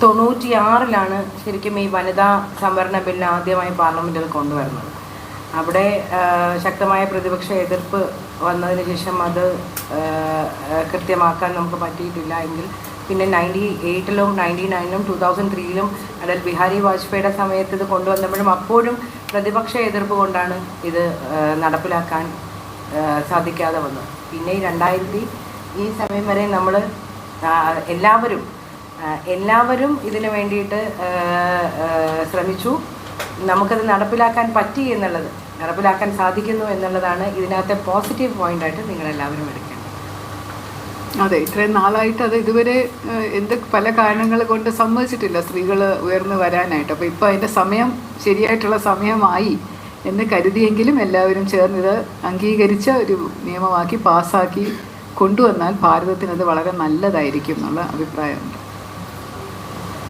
1996 ശരിക്കും ഈ വനിതാ സംവരണ ബില്ല് ആദ്യമായി പാർലമെൻറ്റിൽ കൊണ്ടുവരുന്നത്. അവിടെ ശക്തമായ പ്രതിപക്ഷ എതിർപ്പ് വന്നതിന് ശേഷം അത് കൃത്യമാക്കാൻ നമുക്ക് പറ്റിയിട്ടില്ല. എങ്കിൽ പിന്നെ 98-ലും 99-ലും 2003-ലും അടൽ ബിഹാരി വാജ്പേയിയുടെ സമയത്ത് ഇത് കൊണ്ടുവന്നപ്പോഴും അപ്പോഴും പ്രതിപക്ഷ എതിർപ്പ് കൊണ്ടാണ് ഇത് നടപ്പിലാക്കാൻ സാധിക്കാതെ വന്നത്. പിന്നെ ഈ 2000 ഈ സമയം വരെ നമ്മൾ എല്ലാവരും ഇതിനു വേണ്ടിയിട്ട് ശ്രമിച്ചു. നമുക്കത് നടപ്പിലാക്കാൻ പറ്റി എന്നുള്ളത്, നടപ്പിലാക്കാൻ സാധിക്കുന്നു എന്നുള്ളതാണ് ഇതിനകത്തെ പോസിറ്റീവ് പോയിൻ്റായിട്ട് നിങ്ങളെല്ലാവരും എടുക്കേണ്ടത്. അതെ, ഇത്രയും നാളായിട്ട് അത് ഇതുവരെ പല കാരണങ്ങൾ കൊണ്ട് സമ്മതിച്ചിട്ടില്ല സ്ത്രീകൾ ഉയർന്നു വരാനായിട്ട്. അപ്പോൾ ഇപ്പോൾ അതിൻ്റെ സമയം, ശരിയായിട്ടുള്ള സമയമായി എന്ന് കരുതിയെങ്കിലും എല്ലാവരും ചേർന്നിത് അംഗീകരിച്ച ഒരു നിയമമാക്കി പാസ്സാക്കി കൊണ്ടുവന്നാൽ ഭാരതത്തിനത് വളരെ നല്ലതായിരിക്കും എന്നുള്ള അഭിപ്രായമുണ്ട്.